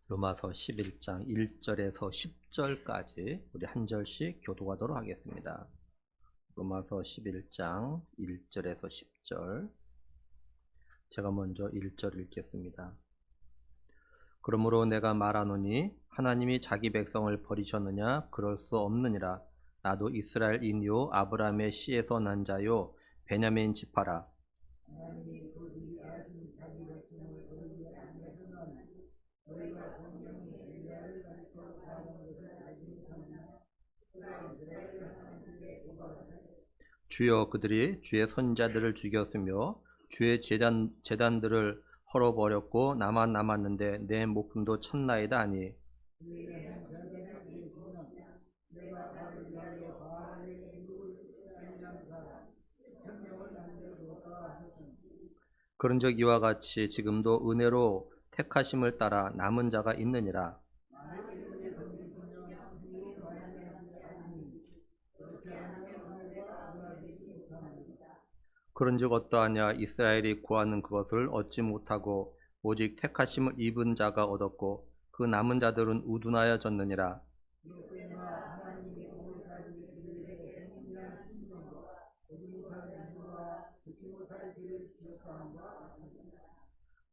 로마서 11장 1절에서 10절까지 우리 한 절씩 교독하도록 하겠습니다. 로마서 11장 1절에서 10절. 제가 먼저 1절 읽겠습니다. 그러므로 내가 말하노니 하나님이 자기 백성을 버리셨느냐? 그럴 수 없느니라. 나도 이스라엘인요 아브라함의 씨에서 난 자요 베냐민 지파라. 주여, 그들이 주의 선자들을 죽였으며 주의 제단들을 헐어버렸고 나만 남았는데 내 목숨도 찼나이다 하니, 그런즉 이와 같이 지금도 은혜로 택하심을 따라 남은 자가 있느니라. 그런즉 어떠하냐? 이스라엘이 구하는 그것을 얻지 못하고 오직 택하심을 입은 자가 얻었고 그 남은 자들은 우둔하여졌느니라.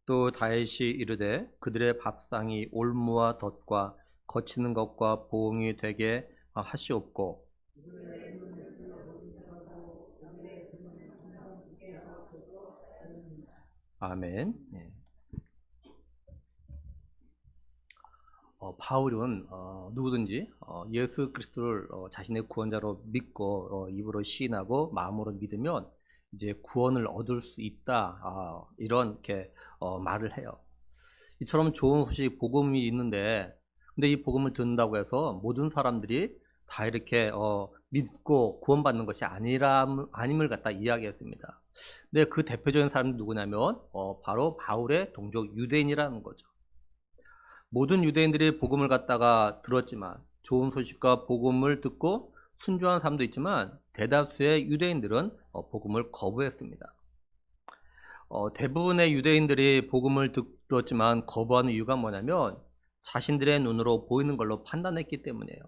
또 다윗이 이르되 그들의 밥상이 올무와 덫과 거치는 것과 보응이 되게 하시옵고, 아멘. 바울은 누구든지 예수 그리스도를 자신의 구원자로 믿고 입으로 시인하고 마음으로 믿으면 이제 구원을 얻을 수 있다, 이렇게 말을 해요. 이처럼 좋은 소식 복음이 있는데, 근데 이 복음을 듣는다고 해서 모든 사람들이 다 이렇게 믿고 구원받는 것이 아님을 갖다 이야기했습니다. 근데 그 대표적인 사람이 누구냐면 바로 바울의 동족 유대인이라는 거죠. 모든 유대인들이 복음을 갖다가 들었지만, 좋은 소식과 복음을 듣고 순종한 사람도 있지만 대다수의 유대인들은 복음을 거부했습니다. 대부분의 유대인들이 복음을 들었지만 거부하는 이유가 뭐냐면 자신들의 눈으로 보이는 걸로 판단했기 때문이에요.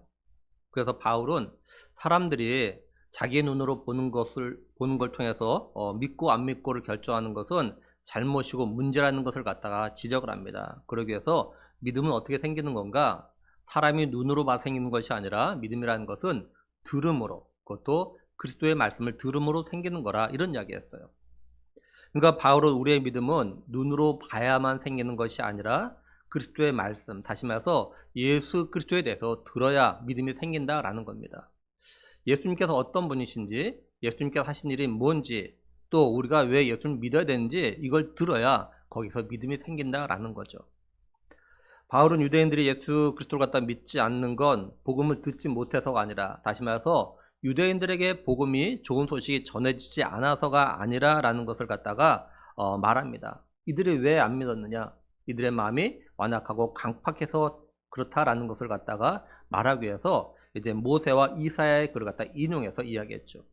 그래서 바울은 사람들이 자기의 눈으로 보는 걸 통해서 믿고 안 믿고를 결정하는 것은 잘못이고 문제라는 것을 갖다가 지적을 합니다. 그러기 위해서 믿음은 어떻게 생기는 건가? 사람이 눈으로 봐 생기는 것이 아니라 믿음이라는 것은 들음으로, 그것도 그리스도의 말씀을 들음으로 생기는 거라, 이런 이야기했어요. 그러니까 바울은 우리의 믿음은 눈으로 봐야만 생기는 것이 아니라 그리스도의 말씀, 다시 말해서 예수 그리스도에 대해서 들어야 믿음이 생긴다라는 겁니다. 예수님께서 어떤 분이신지, 예수님께서 하신 일이 뭔지, 또 우리가 왜 예수님을 믿어야 되는지 이걸 들어야 거기서 믿음이 생긴다라는 거죠. 바울은 유대인들이 예수 그리스도를 갖다 믿지 않는 건 복음을 듣지 못해서가 아니라, 다시 말해서 유대인들에게 복음이, 좋은 소식이 전해지지 않아서가 아니라라는 것을 갖다가 말합니다. 이들이 왜 안 믿었느냐? 이들의 마음이 완악하고 강팍해서 그렇다라는 것을 갖다가 말하기 위해서 이제 모세와 이사야의 글을 갖다 인용해서 이야기했죠.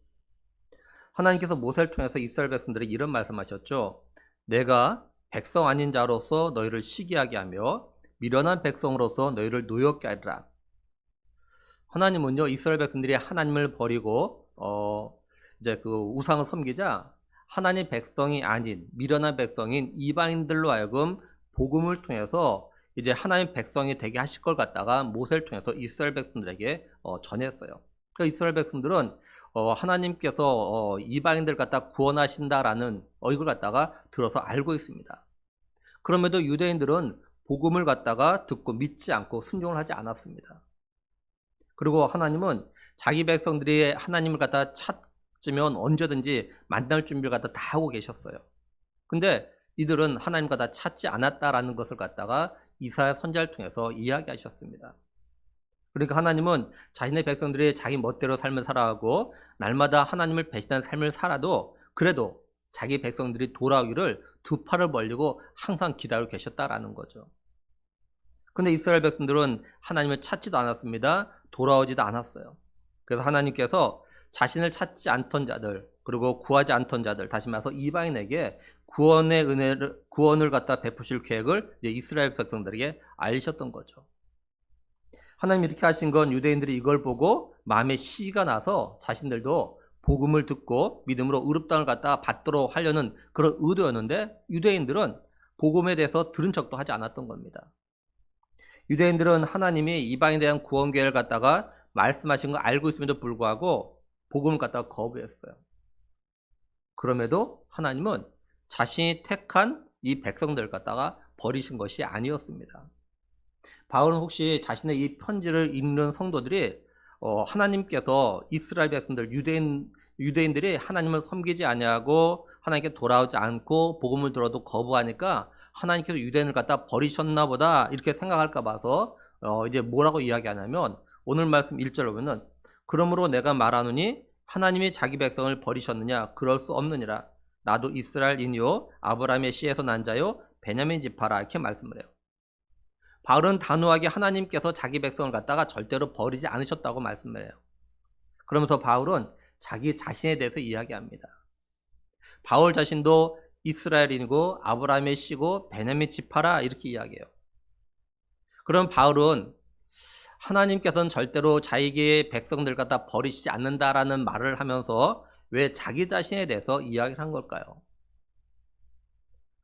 하나님께서 모세를 통해서 이스라엘 백성들에게 이런 말씀하셨죠. 내가 백성 아닌 자로서 너희를 시기하게 하며 미련한 백성으로서 너희를 노엽게 하리라. 하나님은요, 이스라엘 백성들이 하나님을 버리고 이제 그 우상을 섬기자 하나님 백성이 아닌 미련한 백성인 이방인들로 하여금 복음을 통해서 이제 하나님 백성이 되게 하실 걸 갖다가 모세를 통해서 이스라엘 백성들에게 전했어요. 그러니까 이스라엘 백성들은 하나님께서 이방인들 갖다 구원하신다라는 이걸 갖다가 들어서 알고 있습니다. 그럼에도 유대인들은 복음을 갖다가 듣고 믿지 않고 순종을 하지 않았습니다. 그리고 하나님은 자기 백성들이 하나님을 갖다 찾으면 언제든지 만날 준비를 갖다 다 하고 계셨어요. 근데 이들은 하나님 갖다 찾지 않았다라는 것을 갖다가 이사야 선지자를 통해서 이야기하셨습니다. 그러니까 하나님은 자신의 백성들이 자기 멋대로 삶을 살아가고 날마다 하나님을 배신하는 삶을 살아도 그래도 자기 백성들이 돌아오기를 두 팔을 벌리고 항상 기다리고 계셨다라는 거죠. 근데 이스라엘 백성들은 하나님을 찾지도 않았습니다. 돌아오지도 않았어요. 그래서 하나님께서 자신을 찾지 않던 자들, 그리고 구하지 않던 자들, 다시 말해서 이방인에게 구원을 갖다 베푸실 계획을 이제 이스라엘 백성들에게 알리셨던 거죠. 하나님 이렇게 하신 건 유대인들이 이걸 보고 마음에 시기가 나서 자신들도 복음을 듣고 믿음으로 의롭다함을 갖다 받도록 하려는 그런 의도였는데, 유대인들은 복음에 대해서 들은 척도 하지 않았던 겁니다. 유대인들은 하나님이 이방인에 대한 구원 계획을 갖다가 말씀하신 걸 알고 있음에도 불구하고 복음을 갖다가 거부했어요. 그럼에도 하나님은 자신이 택한 이 백성들을 갖다가 버리신 것이 아니었습니다. 바울은 혹시 자신의 이 편지를 읽는 성도들이 하나님께서 이스라엘 백성들, 유대인들이 하나님을 섬기지 아니하고 하나님께 돌아오지 않고 복음을 들어도 거부하니까 하나님께서 유대인을 갖다 버리셨나 보다 이렇게 생각할까 봐서 이제 뭐라고 이야기하냐면, 오늘 말씀 1절에 보면 그러므로 내가 말하노니 하나님이 자기 백성을 버리셨느냐? 그럴 수 없느니라. 나도 이스라엘인이요 아브라함의 씨에서 난 자요 베냐민 지파라, 이렇게 말씀을 해요. 바울은 단호하게 하나님께서 자기 백성을 갖다가 절대로 버리지 않으셨다고 말씀을 해요. 그러면서 바울은 자기 자신에 대해서 이야기합니다. 바울 자신도 이스라엘인이고 아브라함의 씨고 베냐민 지파라, 이렇게 이야기해요. 그럼 바울은 하나님께서는 절대로 자기의 백성들 갖다 버리시지 않는다라는 말을 하면서 왜 자기 자신에 대해서 이야기를 한 걸까요?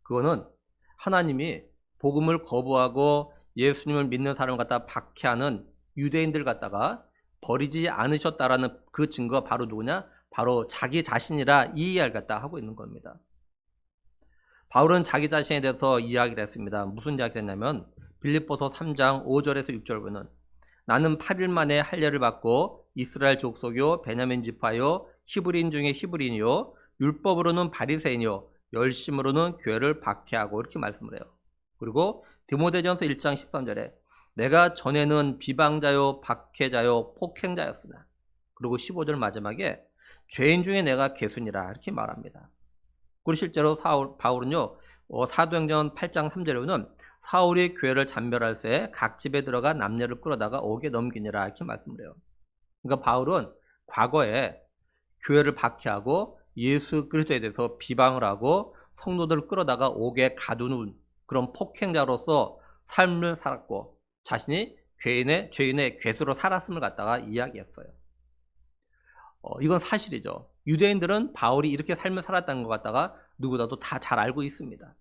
그거는 하나님이 복음을 거부하고 예수님을 믿는 사람을 갖다 박해하는 유대인들 갖다가 버리지 않으셨다라는 그 증거가 바로 누구냐? 바로 자기 자신이라 이 이야기를 갖다 하고 있는 겁니다. 바울은 자기 자신에 대해서 이야기를 했습니다. 무슨 이야기를 했냐면 빌립보서 3장 5절에서 6절 보면 나는 8일 만에 할례를 받고 이스라엘 족속이요 베냐민 지파요 히브리인 중에 히브리인이요 율법으로는 바리새인이요 열심으로는 교회를 박해하고, 이렇게 말씀을 해요. 그리고 디모데전서 1장 13절에 내가 전에는 비방자요 박해자요 폭행자였으나, 그리고 15절 마지막에 죄인 중에 내가 괴순이라, 이렇게 말합니다. 그리고 실제로 바울은요 사도행전 8장 3절에 보면 사울이 교회를 잔멸할 때 각 집에 들어가 남녀를 끌어다가 옥에 넘기니라, 이렇게 말씀을 해요. 그러니까 바울은 과거에 교회를 박해하고 예수 그리스도에 대해서 비방을 하고 성도들을 끌어다가 옥에 가두는 그런 폭행자로서 삶을 살았고 자신이 죄인의 괴수로 살았음을 갖다가 이야기했어요. 이건 사실이죠. 유대인들은 바울이 이렇게 삶을 살았다는 것 갖다가 누구라도 다 잘 알고 있습니다.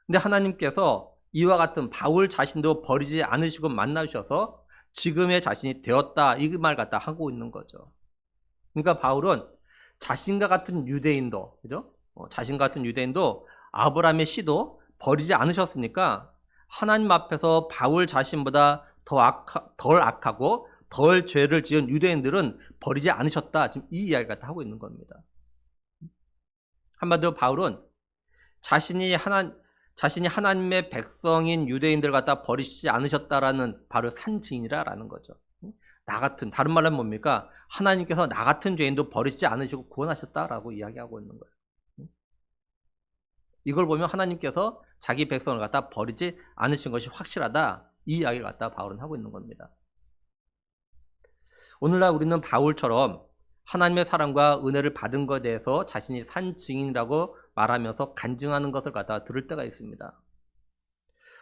근데 하나님께서 이와 같은 바울 자신도 버리지 않으시고 만나주셔서 지금의 자신이 되었다, 이 말 갖다 하고 있는 거죠. 그러니까 바울은 자신과 같은 유대인도, 그죠? 자신과 같은 유대인도 아브라함의 씨도 버리지 않으셨으니까 하나님 앞에서 바울 자신보다 덜 악하고 덜 죄를 지은 유대인들은 버리지 않으셨다, 지금 이 이야기 갖다 하고 있는 겁니다. 한마디로 바울은 자신이 하나님의 백성인 유대인들 갖다 버리시지 않으셨다라는 바로 산증이라는 거죠. 나 같은, 다른 말은 뭡니까? 하나님께서 나 같은 죄인도 버리시지 않으시고 구원하셨다라고 이야기하고 있는 거예요. 이걸 보면 하나님께서 자기 백성을 갖다 버리지 않으신 것이 확실하다, 이 이야기를 갖다 바울은 하고 있는 겁니다. 오늘날 우리는 바울처럼 하나님의 사랑과 은혜를 받은 것에 대해서 자신이 산 증인이라고 말하면서 간증하는 것을 갖다 들을 때가 있습니다.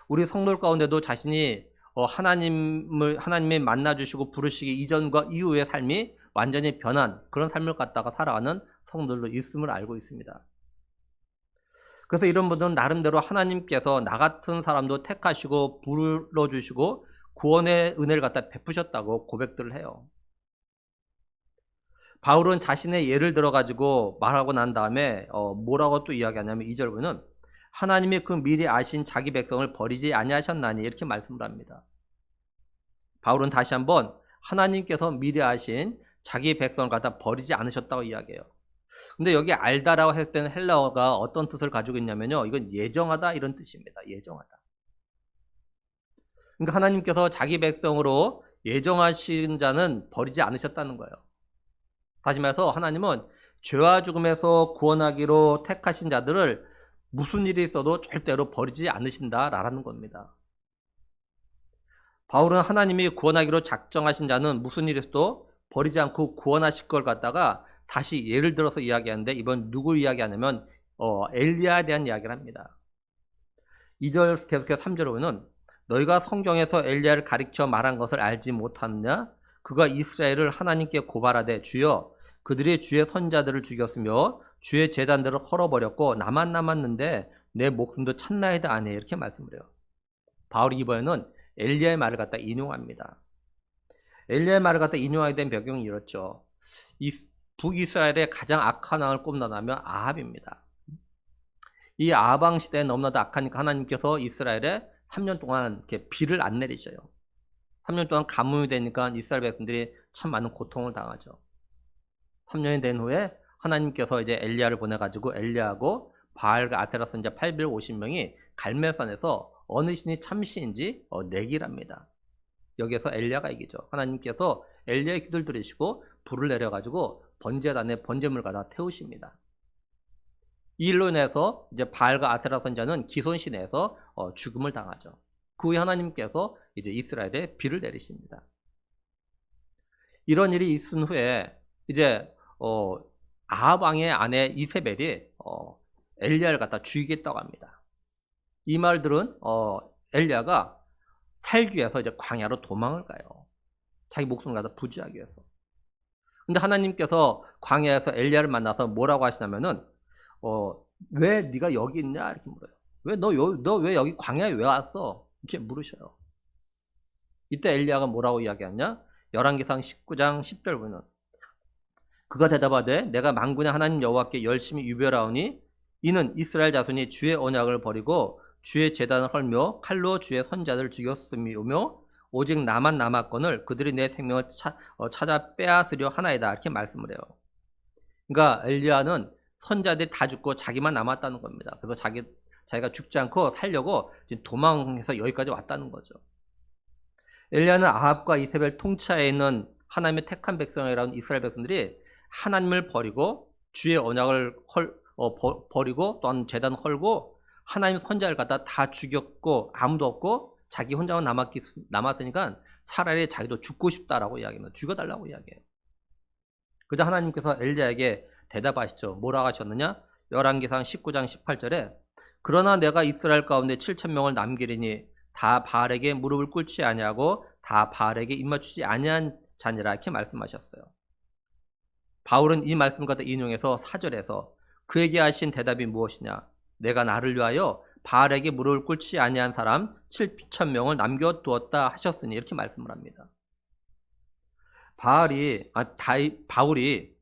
우리 성도들 가운데도 자신이 하나님이 만나주시고 부르시기 이전과 이후의 삶이 완전히 변한 그런 삶을 갖다가 살아가는 성도들도 있음을 알고 있습니다. 그래서 이런 분들은 나름대로 하나님께서 나 같은 사람도 택하시고 불러주시고 구원의 은혜를 갖다 베푸셨다고 고백들을 해요. 바울은 자신의 예를 들어가지고 말하고 난 다음에 뭐라고 또 이야기하냐면 2절 보면 하나님이 그 미리 아신 자기 백성을 버리지 아니하셨나니, 이렇게 말씀을 합니다. 바울은 다시 한번 하나님께서 미리 아신 자기 백성을 갖다 버리지 않으셨다고 이야기해요. 근데 여기 알다라고 했을 때는 헬라어가 어떤 뜻을 가지고 있냐면요, 이건 예정하다, 이런 뜻입니다. 예정하다. 그러니까 하나님께서 자기 백성으로 예정하신 자는 버리지 않으셨다는 거예요. 다시 말해서 하나님은 죄와 죽음에서 구원하기로 택하신 자들을 무슨 일이 있어도 절대로 버리지 않으신다라는 겁니다. 바울은 하나님이 구원하기로 작정하신 자는 무슨 일이 있어도 버리지 않고 구원하실 걸 갖다가 다시 예를 들어서 이야기하는데, 이번 누구 이야기하냐면 엘리야에 대한 이야기를 합니다. 2절 계속해서 3절에 보면 너희가 성경에서 엘리야를 가리켜 말한 것을 알지 못하느냐? 그가 이스라엘을 하나님께 고발하되 주여 그들이 주의 선자들을 죽였으며 주의 제단들을 헐어버렸고 나만 남았는데 내 목숨도 찾나이다 아니 이렇게 말씀을 해요. 바울이 이번에는 엘리야의 말을 갖다 인용합니다. 엘리야의 말을 갖다 인용하게 된 배경이 이렇죠. 북이스라엘의 가장 악한 왕을 꼽는다면 아합입니다. 이 아합 왕 시대에 너무나도 악하니까 하나님께서 이스라엘에 3년 동안 이렇게 비를 안 내리셔요. 3년 동안 가뭄이 되니까 이스라엘 백성들이 참 많은 고통을 당하죠. 3년이 된 후에 하나님께서 이제 엘리야를 보내가지고 엘리야하고 바알과 아세라 선자 850명이 갈멜산에서 어느 신이 참신인지 내기를 합니다. 여기에서 엘리야가 이기죠. 하나님께서 엘리야의 기도를 들으시고 불을 내려가지고 번제단에 번제물 가다 태우십니다. 이 일로 인해서 이제 바알과 아세라 선자는 기손시내에서 죽음을 당하죠. 그 후에 하나님께서 이제 이스라엘에 비를 내리십니다. 이런 일이 있은 후에 이제 아합 왕의 아내 이세벨이 엘리야를 갖다 죽이겠다고 합니다. 이 말 들은 엘리야가 살기 위해서 이제 광야로 도망을 가요. 자기 목숨을 갖다 부지하기 위해서. 근데 하나님께서 광야에서 엘리야를 만나서 뭐라고 하시냐면은 왜 네가 여기 있냐 이렇게 물어요. 왜 너 왜 여기 광야에 왜 왔어? 이렇게 물으셔요. 이때 엘리야가 뭐라고 이야기하냐? 열왕기상 19장 10절 보면 그가 대답하되 내가 만군의 하나님 여호와께 열심히 유별하오니 이는 이스라엘 자손이 주의 언약을 버리고 주의 제단을 헐며 칼로 주의 선자들을 죽였음이오며 오직 나만 남았거늘 그들이 내 생명을 찾아 빼앗으려 하나이다 이렇게 말씀을 해요. 그러니까 엘리야는 선자들이 다 죽고 자기만 남았다는 겁니다. 그래서 자기가 죽지 않고 살려고 지금 도망해서 여기까지 왔다는 거죠. 엘리야는 아합과 이세벨 통치하에 있는 하나님의 택한 백성이라는 이스라엘 백성들이 하나님을 버리고 주의 언약을 버리고 또한 제단 헐고 하나님 선자를 갖다 다 죽였고 아무도 없고 자기 혼자만 남았으니까 차라리 자기도 죽고 싶다라고 이야기합니다. 죽여달라고 이야기해요. 그래서 하나님께서 엘리야에게 대답하시죠. 뭐라고 하셨느냐? 열왕기상 19장 18절에 그러나 내가 이스라엘 가운데 7,000명을 남기리니 다 바알에게 무릎을 꿇지 아니하고 다 바알에게 입맞추지 아니한 자니라 이렇게 말씀하셨어요. 바울은 이 말씀을 갖다 인용해서 4절에서 그에게 하신 대답이 무엇이냐? 내가 나를 위하여 바알에게 무릎을 꿇지 아니한 사람 7,000명을 남겨두었다 하셨으니 이렇게 말씀을 합니다. 바울이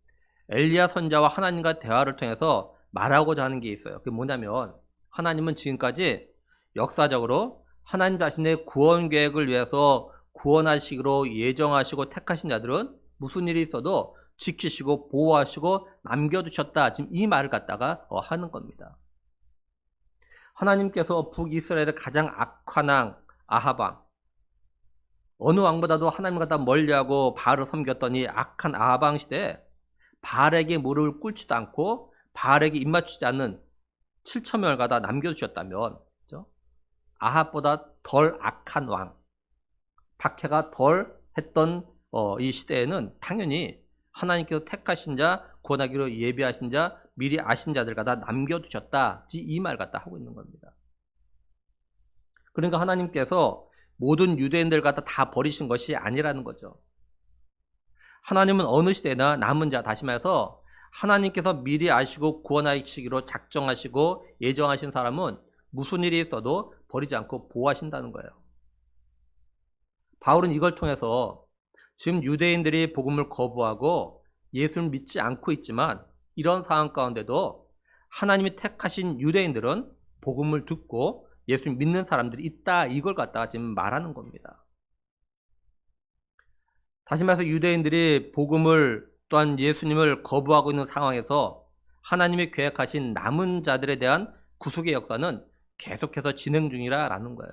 엘리야 선자와 하나님과 대화를 통해서 말하고자 하는 게 있어요. 그게 뭐냐면 하나님은 지금까지 역사적으로 하나님 자신의 구원 계획을 위해서 구원하시기로 예정하시고 택하신 자들은 무슨 일이 있어도 지키시고 보호하시고 남겨두셨다. 지금 이 말을 갖다가 하는 겁니다. 하나님께서 북이스라엘의 가장 악한 왕 아합 왕, 어느 왕보다도 하나님 갖다 멀리하고 바알을 섬겼더니 악한 아합 왕 시대에 바알에게 무릎을 꿇지도 않고 바알에게 입맞추지 않는 7,000명을 갖다 남겨두셨다면 그렇죠? 아합보다 덜 악한 왕, 박해가 덜 했던 이 시대에는 당연히 하나님께서 택하신 자, 구원하기로 예비하신 자, 미리 아신 자들 갖다 남겨두셨다. 이 말 갖다 하고 있는 겁니다. 그러니까 하나님께서 모든 유대인들 갖다 다 버리신 것이 아니라는 거죠. 하나님은 어느 시대나 남은 자, 다시 말해서 하나님께서 미리 아시고 구원하시기로 작정하시고 예정하신 사람은 무슨 일이 있어도 버리지 않고 보호하신다는 거예요. 바울은 이걸 통해서 지금 유대인들이 복음을 거부하고 예수를 믿지 않고 있지만 이런 상황 가운데도 하나님이 택하신 유대인들은 복음을 듣고 예수를 믿는 사람들이 있다. 이걸 갖다가 지금 말하는 겁니다. 다시 말해서 유대인들이 복음을 또한 예수님을 거부하고 있는 상황에서 하나님이 계획하신 남은 자들에 대한 구속의 역사는 계속해서 진행 중이라는 거예요.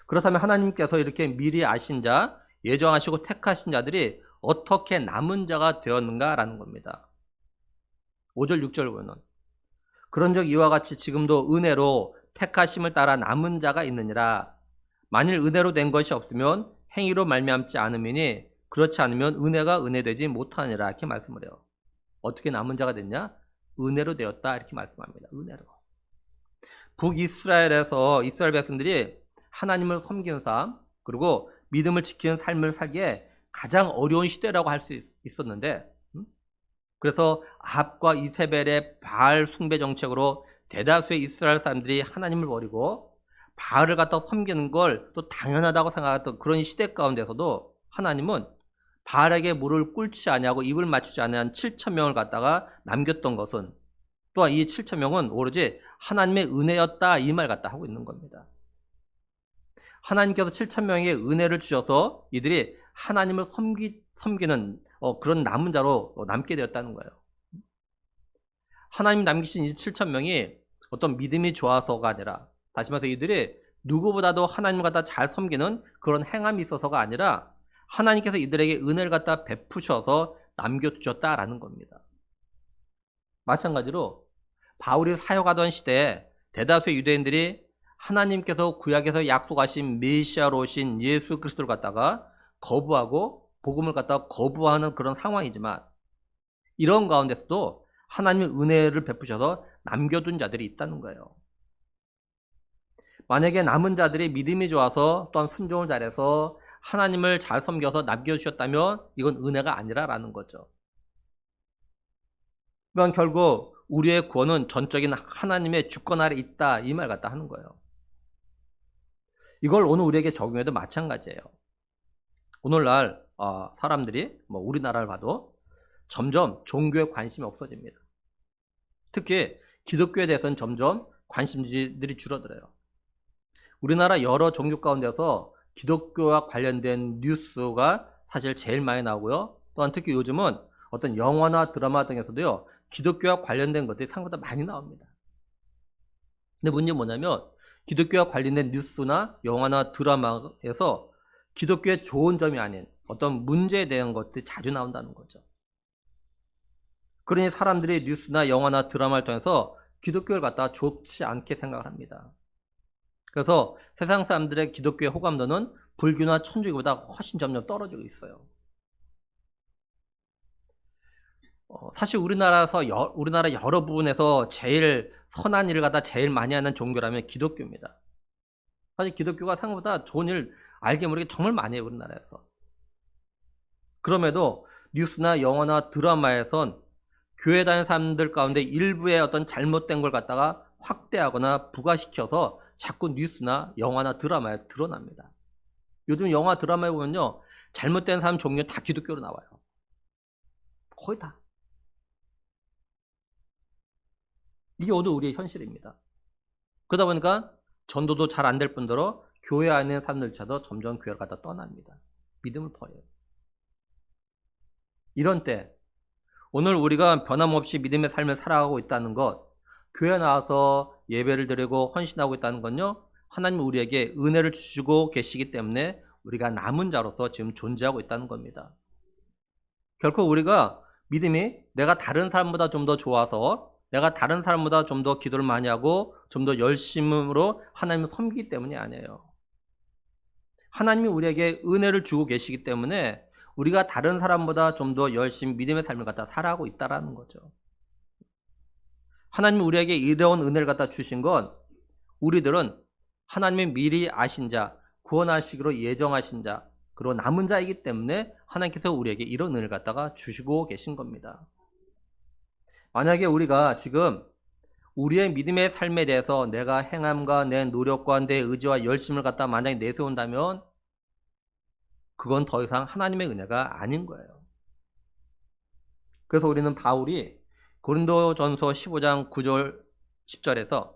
그렇다면 하나님께서 이렇게 미리 아신 자, 예정하시고 택하신 자들이 어떻게 남은 자가 되었는가라는 겁니다. 5절 6절 보면 그런즉 이와 같이 지금도 은혜로 택하심을 따라 남은 자가 있느니라. 만일 은혜로 된 것이 없으면 행위로 말미암지 않음이니 그렇지 않으면 은혜가 은혜되지 못하니라 이렇게 말씀을 해요. 어떻게 남은 자가 됐냐? 은혜로 되었다 이렇게 말씀합니다. 은혜로. 북이스라엘에서 이스라엘 백성들이 하나님을 섬기는 삶 그리고 믿음을 지키는 삶을 살기에 가장 어려운 시대라고 할 수 있었는데 그래서 아합과 이세벨의 바알 숭배 정책으로 대다수의 이스라엘 사람들이 하나님을 버리고 바알을 갖다 섬기는 걸 또 당연하다고 생각했던 그런 시대 가운데서도 하나님은 바알에게 물을 꿇지 아니하고 입을 맞추지 아니한 7,000명을 갖다가 남겼던 것은 또한 이 7,000명은 오로지 하나님의 은혜였다 이 말 갖다 하고 있는 겁니다. 하나님께서 7,000명에게 은혜를 주셔서 이들이 하나님을 섬기는 그런 남은 자로 남게 되었다는 거예요. 하나님 남기신 이 7,000명이 어떤 믿음이 좋아서가 아니라 다시 말해서 이들이 누구보다도 하나님을 갖다 잘 섬기는 그런 행함이 있어서가 아니라 하나님께서 이들에게 은혜를 갖다 베푸셔서 남겨두셨다라는 겁니다. 마찬가지로 바울이 사역하던 시대에 대다수의 유대인들이 하나님께서 구약에서 약속하신 메시아로 오신 예수 그리스도를 갖다가 거부하고 복음을 갖다가 거부하는 그런 상황이지만 이런 가운데서도 하나님의 은혜를 베푸셔서 남겨둔 자들이 있다는 거예요. 만약에 남은 자들이 믿음이 좋아서 또한 순종을 잘해서 하나님을 잘 섬겨서 남겨주셨다면 이건 은혜가 아니라라는 거죠. 그러니까 결국 우리의 구원은 전적인 하나님의 주권 아래 있다 이 말 갖다 하는 거예요. 이걸 오늘 우리에게 적용해도 마찬가지예요. 오늘날 사람들이 우리나라를 봐도 점점 종교에 관심이 없어집니다. 특히 기독교에 대해서는 점점 관심들이 줄어들어요. 우리나라 여러 종교 가운데서 기독교와 관련된 뉴스가 사실 제일 많이 나오고요. 또한 특히 요즘은 어떤 영화나 드라마 등에서도요. 기독교와 관련된 것들이 생각보다 많이 나옵니다. 근데 문제는 뭐냐면 기독교와 관련된 뉴스나 영화나 드라마에서 기독교의 좋은 점이 아닌 어떤 문제에 대한 것들이 자주 나온다는 거죠. 그러니 사람들이 뉴스나 영화나 드라마를 통해서 기독교를 갖다가 좋지 않게 생각을 합니다. 그래서 세상 사람들의 기독교의 호감도는 불교나 천주교보다 훨씬 점점 떨어지고 있어요. 사실 우리나라 여러 부분에서 제일 선한 일을 갖다 제일 많이 하는 종교라면 기독교입니다. 사실 기독교가 생각보다 좋은 일 알게 모르게 정말 많이 해요, 우리나라에서. 그럼에도 뉴스나 영화나 드라마에선 교회 다니는 사람들 가운데 일부의 어떤 잘못된 걸 갖다가 확대하거나 부가시켜서 자꾸 뉴스나 영화나 드라마에 드러납니다. 요즘 영화 드라마에 보면요, 잘못된 사람 종류 다 기독교로 나와요. 거의 다. 이게 오늘 우리의 현실입니다. 그러다 보니까 전도도 잘 안 될 뿐더러 교회 안에 있는 사람들조차도 점점 교회를 갖다 떠납니다. 믿음을 버려요. 이런 때 오늘 우리가 변함없이 믿음의 삶을 살아가고 있다는 것, 교회 나와서 예배를 드리고 헌신하고 있다는 건요, 하나님 우리에게 은혜를 주시고 계시기 때문에 우리가 남은 자로서 지금 존재하고 있다는 겁니다. 결코 우리가 믿음이 내가 다른 사람보다 좀 더 좋아서 내가 다른 사람보다 좀 더 기도를 많이 하고 좀 더 열심으로 하나님을 섬기기 때문이 아니에요. 하나님이 우리에게 은혜를 주고 계시기 때문에 우리가 다른 사람보다 좀 더 열심히 믿음의 삶을 갖다 살아가고 있다는 거죠. 하나님이 우리에게 이런 은혜를 갖다 주신 건 우리들은 하나님의 미리 아신 자, 구원하시기로 예정하신 자, 그리고 남은 자이기 때문에 하나님께서 우리에게 이런 은혜를 갖다가 주시고 계신 겁니다. 만약에 우리가 지금 우리의 믿음의 삶에 대해서 내가 행함과 내 노력과 내 의지와 열심을 갖다 만약에 내세운다면 그건 더 이상 하나님의 은혜가 아닌 거예요. 그래서 우리는 바울이 고린도전서 15장 9절 10절에서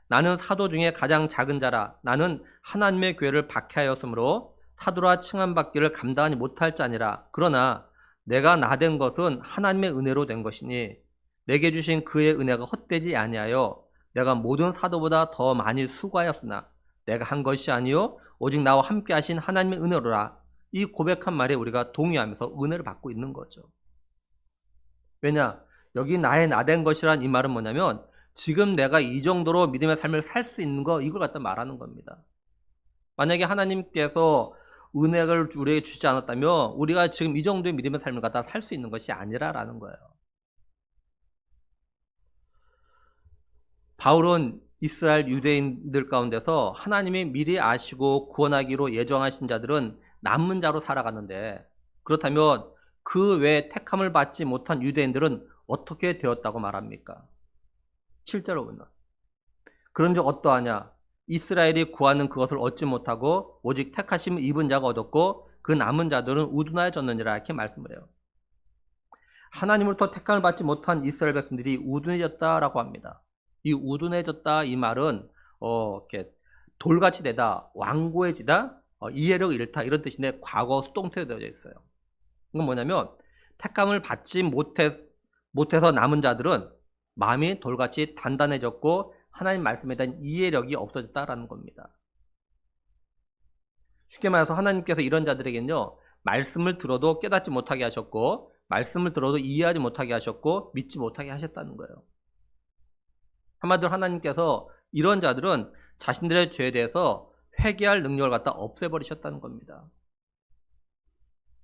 나는 사도 중에 가장 작은 자라 나는 하나님의 교회를 박해하였으므로 사도라 칭함받기를 감당하지 못할 자니라. 그러나 내가 나된 것은 하나님의 은혜로 된 것이니 내게 주신 그의 은혜가 헛되지 아니하여 내가 모든 사도보다 더 많이 수고하였으나 내가 한 것이 아니요 오직 나와 함께 하신 하나님의 은혜로라. 이 고백한 말에 우리가 동의하면서 은혜를 받고 있는 거죠. 왜냐? 여기 나의 나된 것이란 이 말은 뭐냐면 지금 내가 이 정도로 믿음의 삶을 살 수 있는 거 이걸 갖다 말하는 겁니다. 만약에 하나님께서 은혜를 우리에게 주지 않았다면 우리가 지금 이 정도의 믿음의 삶을 갖다 살 수 있는 것이 아니라라는 거예요. 바울은 이스라엘 유대인들 가운데서 하나님이 미리 아시고 구원하기로 예정하신 자들은 남은 자로 살아가는데, 그렇다면 그 외에 택함을 받지 못한 유대인들은 어떻게 되었다고 말합니까? 7절로 보면 그런즉 어떠하냐? 이스라엘이 구하는 그것을 얻지 못하고 오직 택하심을 입은 자가 얻었고 그 남은 자들은 우둔하여졌느니라, 이렇게 말씀을 해요. 하나님으로부터 택함을 받지 못한 이스라엘 백성들이 우둔해졌다라고 합니다. 이 우둔해졌다, 이 말은 이렇게 돌같이 되다, 완고해지다, 이해력 잃다, 이런 뜻인데 과거 수동태로 되어져 있어요. 이건 뭐냐면 택함을 받지 못해서 남은 자들은 마음이 돌같이 단단해졌고 하나님 말씀에 대한 이해력이 없어졌다라는 겁니다. 쉽게 말해서 하나님께서 이런 자들에게는요, 말씀을 들어도 깨닫지 못하게 하셨고 말씀을 들어도 이해하지 못하게 하셨고 믿지 못하게 하셨다는 거예요. 한마디로 하나님께서 이런 자들은 자신들의 죄에 대해서 회개할 능력을 갖다 없애버리셨다는 겁니다.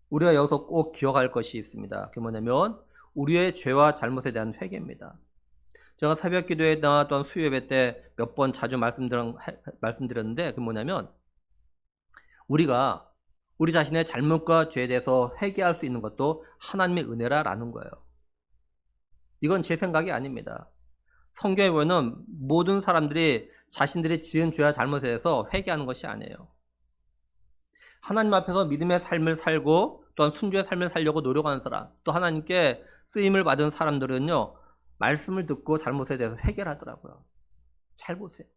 우리가 여기서 꼭 기억할 것이 있습니다. 그게 뭐냐면 우리의 죄와 잘못에 대한 회개입니다. 제가 새벽 기도회나 또한 수요예배 때 몇 번 자주 말씀드렸는데, 그게 뭐냐면 우리가 우리 자신의 잘못과 죄에 대해서 회개할 수 있는 것도 하나님의 은혜라는 거예요. 이건 제 생각이 아닙니다. 성경에 보면 모든 사람들이 자신들이 지은 죄와 잘못에 대해서 회개하는 것이 아니에요. 하나님 앞에서 믿음의 삶을 살고 또한 순종의 삶을 살려고 노력하는 사람, 또 하나님께 쓰임을 받은 사람들은요, 말씀을 듣고 잘못에 대해서 회개를 하더라고요. 잘 보세요.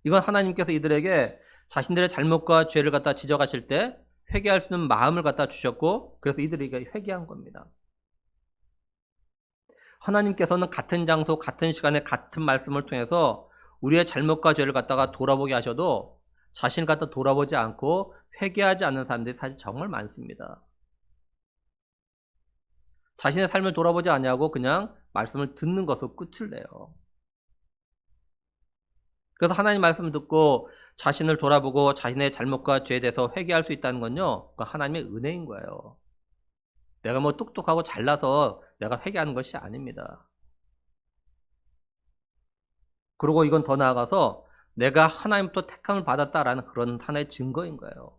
이건 하나님께서 이들에게 자신들의 잘못과 죄를 갖다 지적하실 때 회개할 수 있는 마음을 갖다 주셨고, 그래서 이들에게 회개한 겁니다. 하나님께서는 같은 장소, 같은 시간에 같은 말씀을 통해서 우리의 잘못과 죄를 갖다가 돌아보게 하셔도 자신을 갖다 돌아보지 않고 회개하지 않는 사람들이 사실 정말 많습니다. 자신의 삶을 돌아보지 않냐고 그냥 말씀을 듣는 것으로 끝을 내요. 그래서 하나님 말씀을 듣고 자신을 돌아보고 자신의 잘못과 죄에 대해서 회개할 수 있다는 건요, 하나님의 은혜인 거예요. 내가 뭐 똑똑하고 잘나서 내가 회개하는 것이 아닙니다. 그리고 이건 더 나아가서 내가 하나님부터 택함을 받았다라는 그런 하나의 증거인 거예요.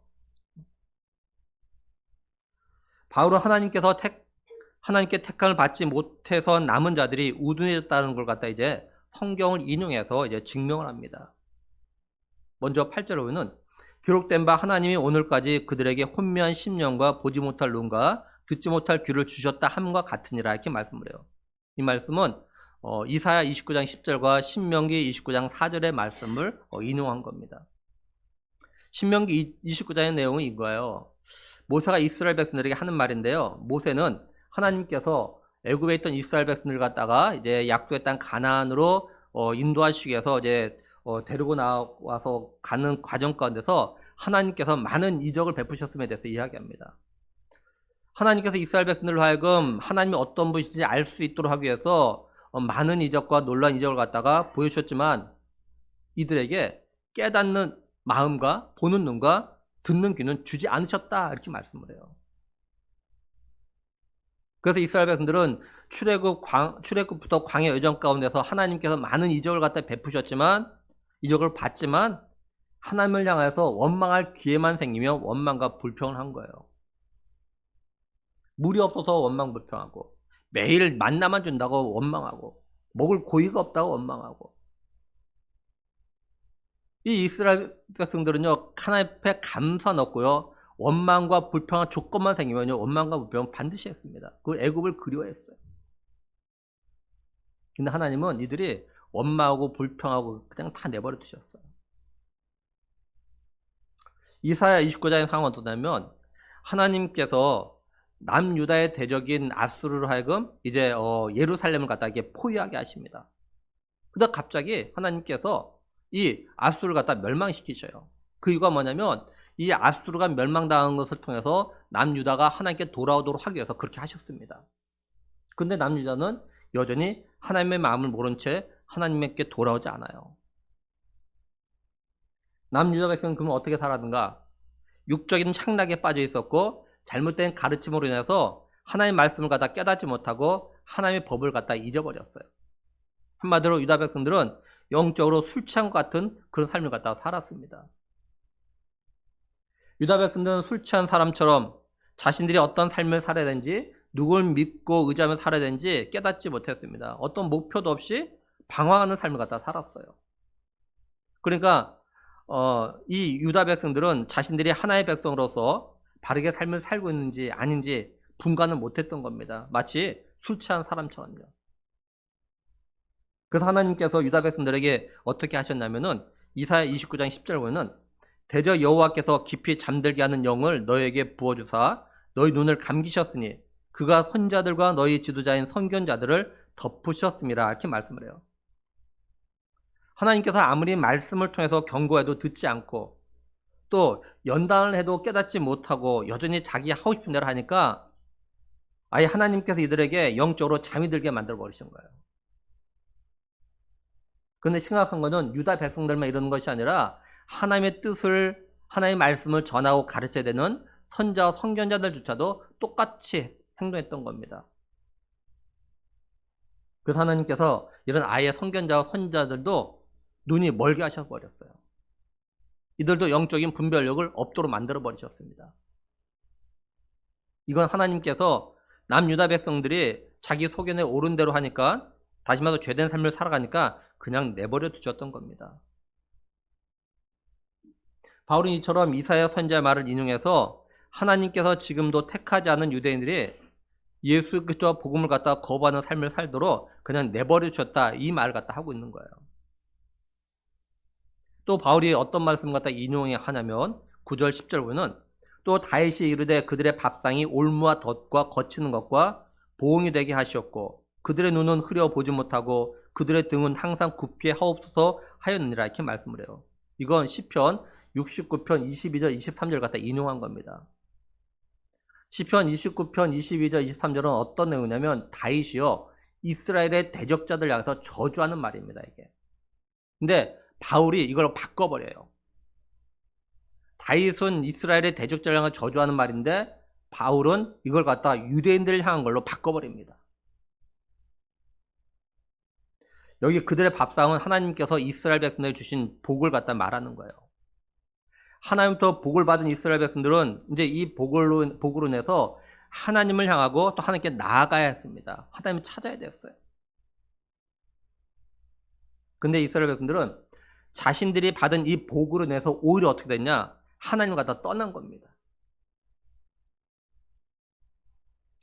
바울은 하나님께 택함을 받지 못해서 남은 자들이 우둔해졌다는 걸 갖다 이제 성경을 인용해서 이제 증명을 합니다. 먼저 8절에 보면 기록된 바 하나님이 오늘까지 그들에게 혼미한 심령과 보지 못할 눈과 듣지 못할 귀를 주셨다 함과 같으니라, 이렇게 말씀을 해요. 이 말씀은 이사야 29장 10절과 신명기 29장 4절의 말씀을 인용한 겁니다. 신명기 29장의 내용은 이거예요. 모세가 이스라엘 백성들에게 하는 말인데요. 모세는 하나님께서 애굽에 있던 이스라엘 백성들 갖다가 이제 약속의 땅 가나안으로 인도하시기 위해서 이제 데리고 나와서 가는 과정 가운데서 하나님께서 많은 이적을 베푸셨음에 대해서 이야기합니다. 하나님께서 이스라엘 백성들로 하여금 하나님이 어떤 분이신지 알 수 있도록 하기 위해서 많은 이적과 놀라운 이적을 갖다가 보여주셨지만 이들에게 깨닫는 마음과 보는 눈과 듣는 귀는 주지 않으셨다, 이렇게 말씀을 해요. 그래서 이스라엘 백성들은 출애굽부터 광야 여정 가운데서 하나님께서 많은 이적을 갖다 베푸셨지만, 이적을 봤지만 하나님을 향해서 원망할 기회만 생기며 원망과 불평을 한 거예요. 물이 없어서 원망 불평하고, 매일 만나만 준다고 원망하고, 먹을 고기가 없다고 원망하고. 이 이스라엘 백성들은요, 하나님 앞에 감사 넣고요, 원망과 불평한 조건만 생기면요, 원망과 불평은 반드시 했습니다. 그 애굽을 그리워했어요. 근데 하나님은 이들이 원망하고 불평하고 그냥 다 내버려 두셨어요. 이사야 29장의 상황은 어떠냐면 하나님께서 남유다의 대적인 아수르로 하여금 이제 예루살렘을 갖다 이렇게 포위하게 하십니다. 그러다 갑자기 하나님께서 이 아수르를 갖다 멸망시키셔요. 그 이유가 뭐냐면 이 아수르가 멸망당한 것을 통해서 남유다가 하나님께 돌아오도록 하기 위해서 그렇게 하셨습니다. 근데 남유다는 여전히 하나님의 마음을 모른 채 하나님께 돌아오지 않아요. 남유다 백성은 그러면 어떻게 살았는가? 육적인 착락에 빠져 있었고 잘못된 가르침으로 인해서 하나님의 말씀을 갖다 깨닫지 못하고 하나님의 법을 갖다 잊어버렸어요. 한마디로 유다 백성들은 영적으로 술 취한 것 같은 그런 삶을 갖다가 살았습니다. 유다 백성들은 술 취한 사람처럼 자신들이 어떤 삶을 살아야 되는지, 누굴 믿고 의지하며 살아야 되는지 깨닫지 못했습니다. 어떤 목표도 없이 방황하는 삶을 갖다가 살았어요. 그러니까 이 유다 백성들은 자신들이 하나의 백성으로서 바르게 삶을 살고 있는지 아닌지 분간을 못했던 겁니다. 마치 술 취한 사람처럼요. 그래서 하나님께서 유다 백성들에게 어떻게 하셨냐면은 이사야 29장 10절 보면은 대저 여호와께서 깊이 잠들게 하는 영을 너에게 부어주사 너희 눈을 감기셨으니 그가 선자들과 너희 지도자인 선견자들을 덮으셨습니다. 이렇게 말씀을 해요. 하나님께서 아무리 말씀을 통해서 경고해도 듣지 않고 또 연단을 해도 깨닫지 못하고 여전히 자기 하고 싶은 대로 하니까 아예 하나님께서 이들에게 영적으로 잠이 들게 만들어 버리신 거예요. 그런데 심각한 거는 유다 백성들만 이러는 것이 아니라 하나님의 뜻을, 하나님의 말씀을 전하고 가르쳐야 되는 선자와 선견자들조차도 똑같이 행동했던 겁니다. 그래서 하나님께서 이런 아예 선견자와 선자들도 눈이 멀게 하셔버렸어요. 이들도 영적인 분별력을 없도록 만들어 버리셨습니다. 이건 하나님께서 남유다 백성들이 자기 소견에 옳은 대로 하니까, 다시 말해서 죄된 삶을 살아가니까 그냥 내버려 두셨던 겁니다. 바울은 이처럼 이사야 선지자의 말을 인용해서 하나님께서 지금도 택하지 않은 유대인들이 예수 그리스도와 복음을 갖다가 거부하는 삶을 살도록 그냥 내버려 주셨다, 이 말을 갖다 하고 있는 거예요. 또 바울이 어떤 말씀 갖다 인용하냐면 9절 10절 보면 또 다윗이 이르되 그들의 밥상이 올무와 덫과 거치는 것과 보응이 되게 하시었고 그들의 눈은 흐려 보지 못하고 그들의 등은 항상 굽게 하옵소서 하였느니라, 이렇게 말씀을 해요. 이건 시편 69편 22절 23절 갖다 인용한 겁니다. 시편 29편 22절 23절은 어떤 내용이냐면 다윗이요 이스라엘의 대적자들 향해서 저주하는 말입니다, 이게. 근데 바울이 이걸 바꿔버려요. 다윗은 이스라엘의 대적자를 향해 저주하는 말인데 바울은 이걸 갖다가 유대인들을 향한 걸로 바꿔버립니다. 여기 그들의 밥상은 하나님께서 이스라엘 백성들에 주신 복을 갖다 말하는 거예요. 하나님부터 복을 받은 이스라엘 백성들은 이제 이 복으로 인해서 하나님을 향하고 또 하나님께 나아가야 했습니다. 하나님을 찾아야 됐어요. 근데 이스라엘 백성들은 자신들이 받은 이 복으로 인해서 오히려 어떻게 됐냐? 하나님을 갖다 떠난 겁니다.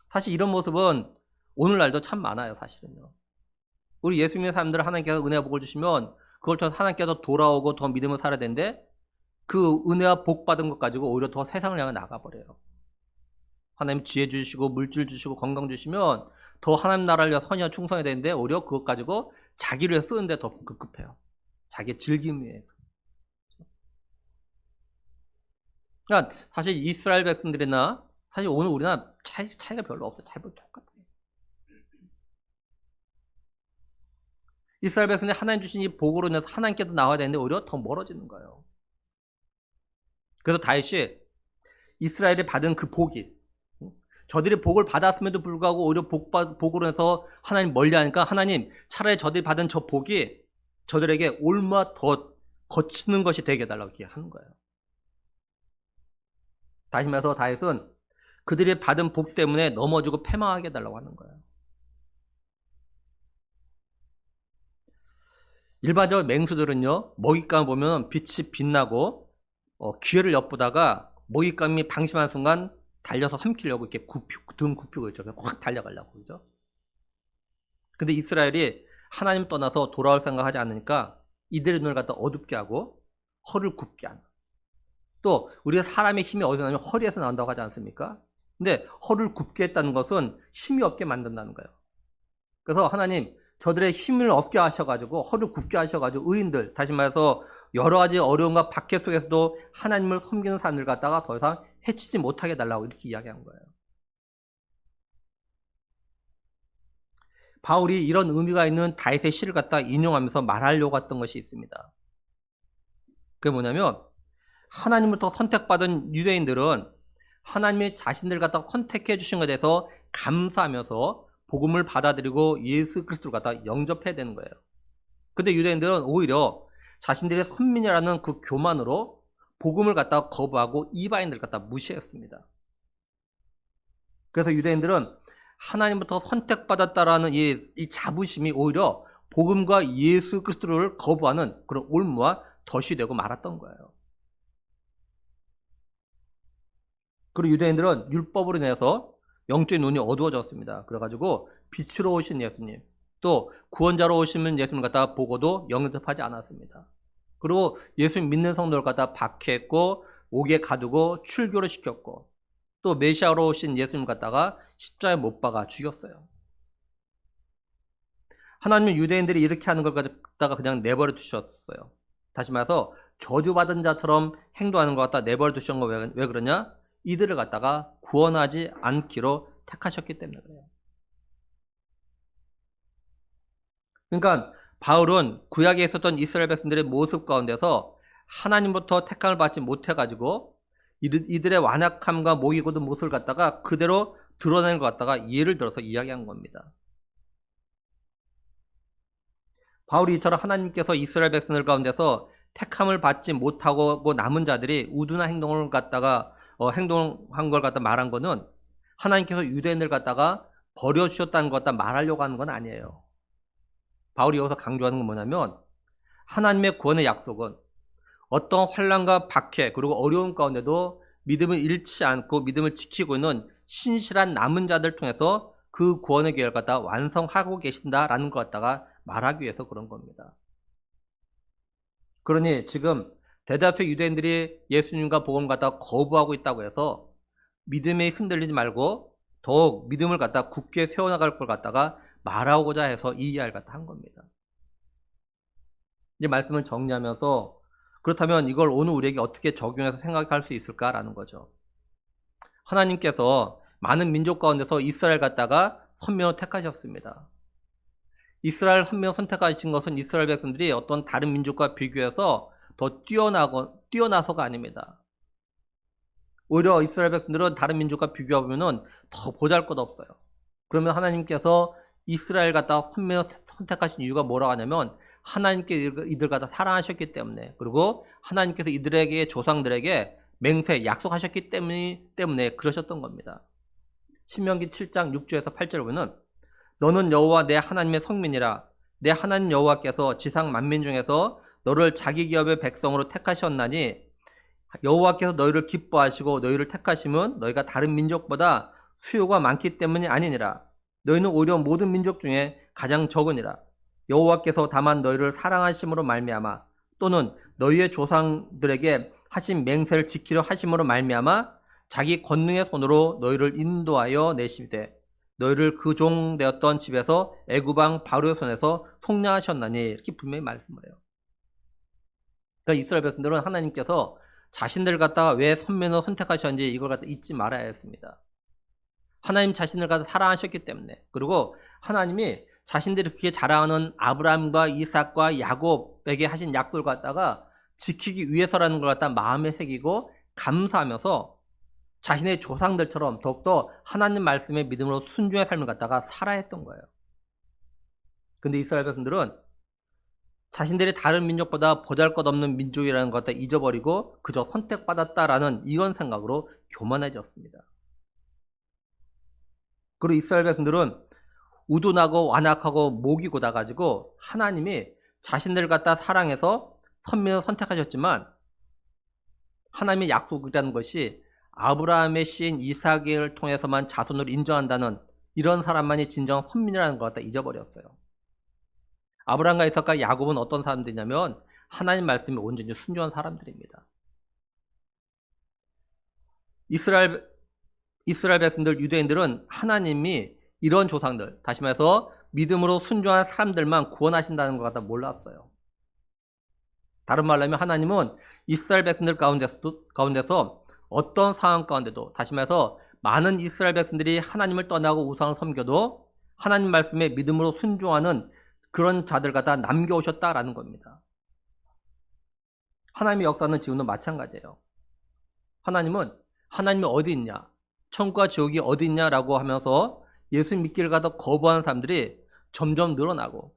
사실 이런 모습은 오늘날도 참 많아요, 사실은요. 우리 예수 믿는 사람들은 하나님께서 은혜와 복을 주시면 그걸 통해서 하나님께서 돌아오고 더 믿음을 살아야 되는데 그 은혜와 복 받은 것 가지고 오히려 더 세상을 향해 나가버려요. 하나님 지혜 주시고 물질 주시고 건강 주시면 더 하나님 나라를 위해 선의와 충성해야 되는데 오히려 그것 가지고 자기를 위해 쓰는데 더 급급해요. 자기의 즐김 위해서. 그러니까 사실 이스라엘 백성들이나 사실 오늘 우리나라 차이가 별로 없어요. 잘 보면 똑같아요. 이스라엘 백성들이 하나님 주신 이 복으로 인해서 하나님께도 나와야 되는데 오히려 더 멀어지는 거예요. 그래서 다윗이 이스라엘이 받은 그 복이, 저들이 복을 받았음에도 불구하고 오히려 복으로 해서 하나님 멀리하니까 하나님 차라리 저들이 받은 저 복이 저들에게 올무와 더 거치는 것이 되게 해달라고 이렇게 하는 거예요. 다시 말해서 다윗은 그들이 받은 복 때문에 넘어지고 패망하게 해달라고 하는 거예요. 일반적으로 맹수들은요 먹잇감을 보면 빛이 빛나고 기회를 엿보다가 먹잇감이 방심한 순간 달려서 삼키려고 이렇게 등 굽히고 있죠. 확 달려가려고, 그죠? 근데 이스라엘이 하나님 떠나서 돌아올 생각하지 않으니까 이들의 눈을 갖다 어둡게 하고 허를 굽게 하는. 또 우리가 사람의 힘이 어디서 나냐면 허리에서 나온다고 하지 않습니까? 근데 허를 굽게 했다는 것은 힘이 없게 만든다는 거예요. 그래서 하나님 저들의 힘을 없게 하셔가지고 허를 굽게 하셔가지고 의인들, 다시 말해서 여러 가지 어려움과 박해 속에서도 하나님을 섬기는 사람들 갖다가 더 이상 해치지 못하게 해달라고 이렇게 이야기한 거예요. 바울이 이런 의미가 있는 다윗의 시를 갖다 인용하면서 말하려고 했던 것이 있습니다. 그게 뭐냐면 하나님으로부터 선택받은 유대인들은 하나님이 자신들 갖다 선택해 주신 것에 대해서 감사하면서 복음을 받아들이고 예수 그리스도를 갖다 영접해야 되는 거예요. 근데 유대인들은 오히려 자신들의 선민이라는 그 교만으로 복음을 갖다가 거부하고 이방인들을 갖다가 무시했습니다. 그래서 유대인들은 하나님부터 선택받았다라는 이 자부심이 오히려 복음과 예수 그리스도를 거부하는 그런 올무와 덫이 되고 말았던 거예요. 그리고 유대인들은 율법으로 인해서 영적인 눈이 어두워졌습니다. 그래가지고 빛으로 오신 예수님, 또 구원자로 오시는 예수님 갖다가 보고도 영접하지 않았습니다. 그리고 예수님 믿는 성도를 갖다가 박해했고 옥에 가두고 출교를 시켰고, 또 메시아로 오신 예수님 갖다가 십자가에 못 박아 죽였어요. 하나님은 유대인들이 이렇게 하는 걸 갖다가 그냥 내버려 두셨어요. 다시 말해서 저주받은 자처럼 행동하는 것 갖다 내버려 두신 거 왜 그러냐? 이들을 갖다가 구원하지 않기로 택하셨기 때문에 그래요. 그러니까 바울은 구약에 있었던 이스라엘 백성들의 모습 가운데서 하나님부터 택함을 받지 못해가지고 이들의 완악함과 목이 곧은 모습을 갖다가 그대로 드러내는 것 갖다가 예를 들어서 이야기한 겁니다. 바울이 이처럼 하나님께서 이스라엘 백성들 가운데서 택함을 받지 못하고 남은 자들이 우둔한 행동을 갖다가 행동한 걸 갖다 말한 거는 하나님께서 유대인들 갖다가 버려주셨다는 것 갖다 말하려고 하는 건 아니에요. 바울이 여기서 강조하는 건 뭐냐면 하나님의 구원의 약속은 어떤 환난과 박해 그리고 어려운 가운데도 믿음을 잃지 않고 믿음을 지키고 있는 신실한 남은 자들 통해서 그 구원의 계획을 갖다 완성하고 계신다라는 것 갖다가 말하기 위해서 그런 겁니다. 그러니 지금 대다수의 유대인들이 예수님과 복음을 갖다가 거부하고 있다고 해서 믿음에 흔들리지 말고 더욱 믿음을 갖다가 굳게 세워나갈 걸 갖다가 말하고자 해서 이 이야기를 갖다 한 겁니다. 이제 말씀을 정리하면서 그렇다면 이걸 오늘 우리에게 어떻게 적용해서 생각할 수 있을까라는 거죠. 하나님께서 많은 민족 가운데서 이스라엘 갖다가 선명을 택하셨습니다. 이스라엘 한 명 선택하신 것은 이스라엘 백성들이 어떤 다른 민족과 비교해서 더 뛰어나서가 아닙니다. 오히려 이스라엘 백성들은 다른 민족과 비교하면 더 보잘것없어요. 그러면 하나님께서 이스라엘 갖다가 한 명 선택하신 이유가 뭐라고 하냐면 하나님께 이들 갖다 사랑하셨기 때문에, 그리고 하나님께서 이들에게 조상들에게 맹세 약속하셨기 때문에 그러셨던 겁니다. 신명기 7장 6절에서 8절을 보면 너는 여호와 내 하나님의 성민이라. 내 하나님 여호와께서 지상 만민 중에서 너를 자기 기업의 백성으로 택하셨나니 여호와께서 너희를 기뻐하시고 너희를 택하심은 너희가 다른 민족보다 수요가 많기 때문이 아니니라. 너희는 오히려 모든 민족 중에 가장 적으니라. 여호와께서 다만 너희를 사랑하심으로 말미암아 또는 너희의 조상들에게 하신 맹세를 지키려 하심으로 말미암아 자기 권능의 손으로 너희를 인도하여 내시되 너희를 그 종 되었던 집에서 애굽왕 바로의 손에서 속량하셨나니, 이렇게 분명히 말씀을 해요. 그러니까 이스라엘 백성들은 하나님께서 자신들 갖다가 왜 선민을 선택하셨는지 이걸 갖다 잊지 말아야 했습니다. 하나님 자신을 갖다 사랑하셨기 때문에, 그리고 하나님이 자신들이 그렇게 자랑하는 아브라함과 이삭과 야곱에게 하신 약속을 갖다가 지키기 위해서라는 걸 갖다 마음에 새기고 감사하면서 자신의 조상들처럼 더욱더 하나님 말씀의 믿음으로 순종의 삶을 갖다가 살아야 했던 거예요. 근데 이스라엘 백성들은 자신들이 다른 민족보다 보잘것없는 민족이라는 것 갖다 잊어버리고 그저 선택받았다라는 이런 생각으로 교만해졌습니다. 그리고 이스라엘 백성들은 우둔하고 완악하고 목이 곧아가지고 하나님이 자신들 갖다 사랑해서 선민을 선택하셨지만 하나님의 약속이라는 것이 아브라함의 씨인 이삭을 통해서만 자손으로 인정한다는 이런 사람만이 진정한 선민이라는 걸 갖다 잊어버렸어요. 아브라함과 이삭과 야곱은 어떤 사람들이냐면 하나님 말씀에 온전히 순종한 사람들입니다. 이스라엘 백성들, 유대인들은 하나님이 이런 조상들, 다시 말해서 믿음으로 순종한 사람들만 구원하신다는 걸 갖다 몰랐어요. 다른 말로 하면 하나님은 이스라엘 백성들 가운데서 어떤 상황 가운데도, 다시 말해서 많은 이스라엘 백성들이 하나님을 떠나고 우상을 섬겨도 하나님 말씀에 믿음으로 순종하는 그런 자들 갖다 남겨오셨다라는 겁니다. 하나님의 역사는 지금도 마찬가지예요. 하나님이 어디 있냐, 천국과 지옥이 어디 있냐라고 하면서 예수 믿기를 갖다 거부하는 사람들이 점점 늘어나고,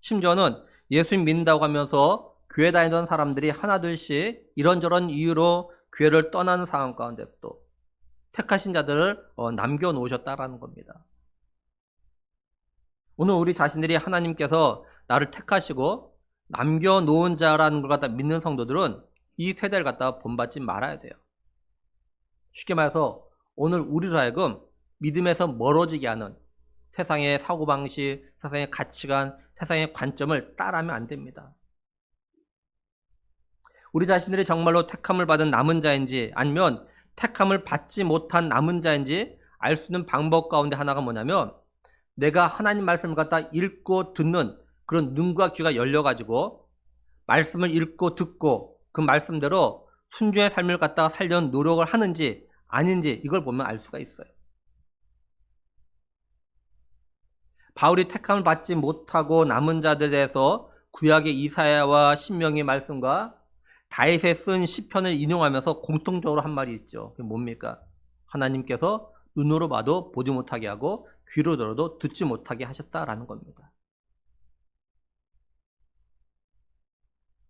심지어는 예수님 믿는다고 하면서 교회 다니던 사람들이 하나둘씩 이런저런 이유로 교회를 떠나는 상황 가운데서도 택하신 자들을 남겨놓으셨다라는 겁니다. 오늘 우리 자신들이 하나님께서 나를 택하시고 남겨놓은 자라는 걸 갖다 믿는 성도들은 이 세대를 갖다가 본받지 말아야 돼요. 쉽게 말해서 오늘 우리로 하여금 믿음에서 멀어지게 하는 세상의 사고방식, 세상의 가치관, 세상의 관점을 따라하면 안 됩니다. 우리 자신들이 정말로 택함을 받은 남은 자인지 아니면 택함을 받지 못한 남은 자인지 알 수 있는 방법 가운데 하나가 뭐냐면 내가 하나님 말씀을 갖다 읽고 듣는 그런 눈과 귀가 열려가지고 말씀을 읽고 듣고 그 말씀대로 순종의 삶을 갖다가 살려는 노력을 하는지 아닌지 이걸 보면 알 수가 있어요. 바울이 택함을 받지 못하고 남은 자들에 대해서 구약의 이사야와 신명의 말씀과 다윗에 쓴 시편을 인용하면서 공통적으로 한 말이 있죠. 그게 뭡니까? 하나님께서 눈으로 봐도 보지 못하게 하고 귀로 들어도 듣지 못하게 하셨다라는 겁니다.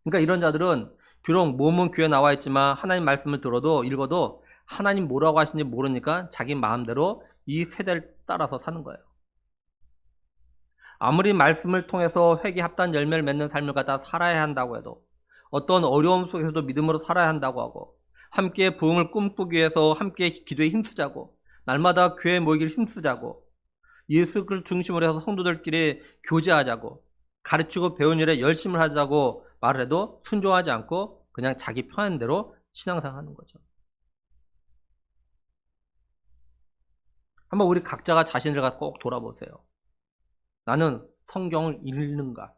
그러니까 이런 자들은 비록 몸은 교회에 나와 있지만 하나님 말씀을 들어도 읽어도 하나님 뭐라고 하시는지 모르니까 자기 마음대로 이 세대를 따라서 사는 거예요. 아무리 말씀을 통해서 회개 합단 열매를 맺는 삶을 갖다 살아야 한다고 해도 어떤 어려움 속에서도 믿음으로 살아야 한다고 하고 함께 부흥을 꿈꾸기 위해서 함께 기도에 힘쓰자고 날마다 교회에 모이기를 힘쓰자고 예수 그리스도를 중심으로 해서 성도들끼리 교제하자고 가르치고 배운 일에 열심을 하자고 말을 해도 순종하지 않고 그냥 자기 편한 대로 신앙생활 하는 거죠. 한번 우리 각자가 자신을 갖고 꼭 돌아보세요. 나는 성경을 읽는가?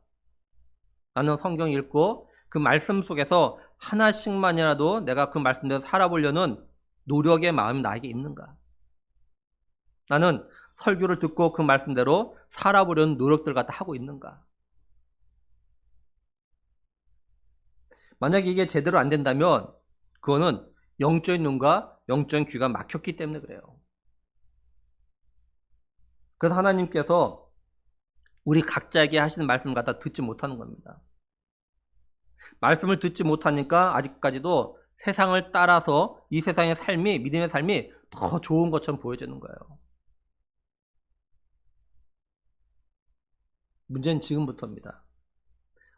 나는 성경 읽고 그 말씀 속에서 하나씩만이라도 내가 그 말씀대로 살아보려는 노력의 마음이 나에게 있는가? 나는 설교를 듣고 그 말씀대로 살아보려는 노력들을 갖다 하고 있는가? 만약에 이게 제대로 안 된다면 그거는 영적인 눈과 영적인 귀가 막혔기 때문에 그래요. 그래서 하나님께서 우리 각자에게 하시는 말씀을 갖다 듣지 못하는 겁니다. 말씀을 듣지 못하니까 아직까지도 세상을 따라서 이 세상의 삶이, 믿음의 삶이 더 좋은 것처럼 보여지는 거예요. 문제는 지금부터입니다.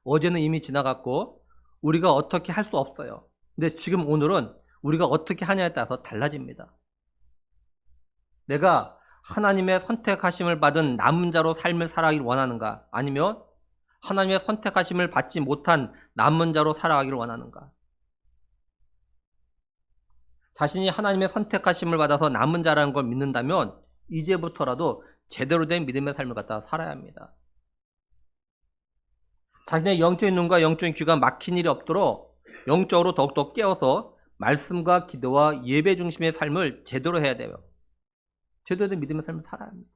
어제는 이미 지나갔고 우리가 어떻게 할 수 없어요. 근데 지금 오늘은 우리가 어떻게 하냐에 따라서 달라집니다. 내가 하나님의 선택하심을 받은 남은 자로 삶을 살아가기를 원하는가? 아니면 하나님의 선택하심을 받지 못한 남은 자로 살아가기를 원하는가? 자신이 하나님의 선택하심을 받아서 남은 자라는 걸 믿는다면 이제부터라도 제대로 된 믿음의 삶을 갖다가 살아야 합니다. 자신의 영적인 눈과 영적인 귀가 막힌 일이 없도록 영적으로 더욱더 깨어서 말씀과 기도와 예배 중심의 삶을 제대로 해야 돼요. 제대로 된 믿음의 삶을 살아야 합니다.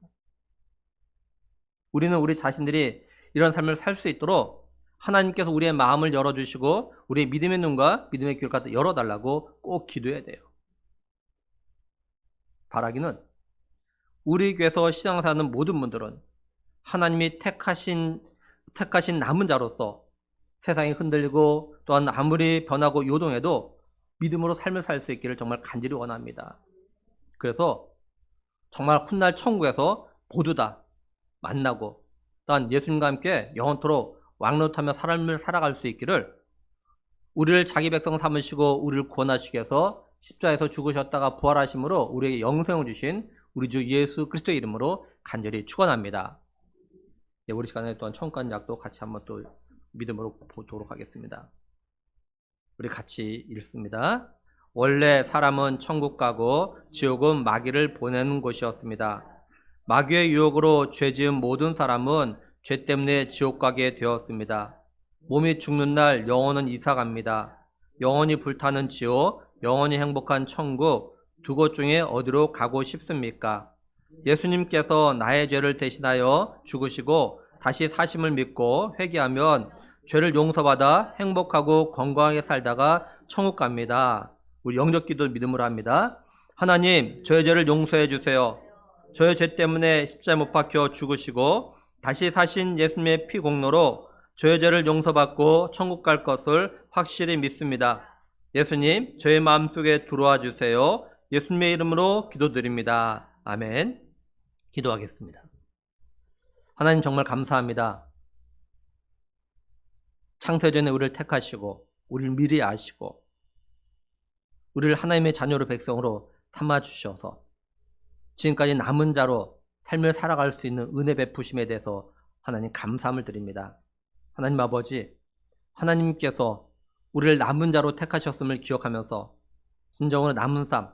우리는 우리 자신들이 이런 삶을 살 수 있도록 하나님께서 우리의 마음을 열어주시고 우리의 믿음의 눈과 믿음의 귀를 갖다 열어달라고 꼭 기도해야 돼요. 바라기는 우리 교회에서 신앙사하는 모든 분들은 하나님이 택하신 남은 자로서 세상이 흔들리고 또한 아무리 변하고 요동해도 믿음으로 삶을 살 수 있기를 정말 간절히 원합니다. 그래서 정말 훗날 천국에서 모두 다 만나고 또한 예수님과 함께 영원토록 왕노릇하며 삶을 살아갈 수 있기를 우리를 자기 백성 삼으시고 우리를 구원하시기 위해서 십자가에서 죽으셨다가 부활하심으로 우리에게 영생을 주신 우리 주 예수 그리스도의 이름으로 간절히 축원합니다. 네, 우리 시간에 또한 천국 가는 약도 같이 한번 또 믿음으로 보도록 하겠습니다. 우리 같이 읽습니다. 원래 사람은 천국 가고 지옥은 마귀를 보내는 곳이었습니다. 마귀의 유혹으로 죄 지은 모든 사람은 죄 때문에 지옥 가게 되었습니다. 몸이 죽는 날 영혼은 이사갑니다. 영원히 불타는 지옥, 영원히 행복한 천국, 두 곳 중에 어디로 가고 싶습니까? 예수님께서 나의 죄를 대신하여 죽으시고 다시 사심을 믿고 회개하면 죄를 용서받아 행복하고 건강하게 살다가 천국 갑니다. 우리 영적 기도 믿음으로 합니다. 하나님, 저의 죄를 용서해 주세요. 저의 죄 때문에 십자가에 못 박혀 죽으시고 다시 사신 예수님의 피 공로로 저의 죄를 용서받고 천국 갈 것을 확실히 믿습니다. 예수님, 저의 마음속에 들어와 주세요. 예수님의 이름으로 기도드립니다. 아멘. 기도하겠습니다. 하나님 정말 감사합니다. 창세전에 우리를 택하시고 우리를 미리 아시고 우리를 하나님의 자녀로 백성으로 삼아 주셔서 지금까지 남은 자로 삶을 살아갈 수 있는 은혜 베푸심에 대해서 하나님 감사함을 드립니다. 하나님 아버지, 하나님께서 우리를 남은 자로 택하셨음을 기억하면서 진정으로 남은 삶,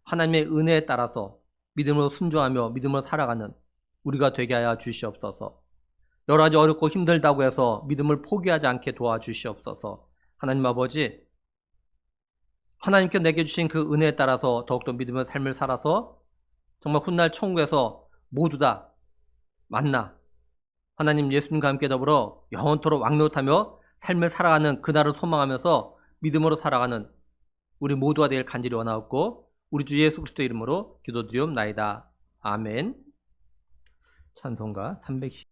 하나님의 은혜에 따라서 믿음으로 순종하며 믿음으로 살아가는 우리가 되게 하여 주시옵소서. 여러 가지 어렵고 힘들다고 해서 믿음을 포기하지 않게 도와주시옵소서. 하나님 아버지, 하나님께 내게 주신 그 은혜에 따라서 더욱더 믿음의 삶을 살아서 정말 훗날 천국에서 모두 다 만나 하나님 예수님과 함께 더불어 영원토록 왕노릇하며 삶을 살아가는 그날을 소망하면서 믿음으로 살아가는 우리 모두가 되길 간절히 원하옵고 우리 주 예수 그리스도 이름으로 기도드리옵나이다. 아멘. 찬송가 310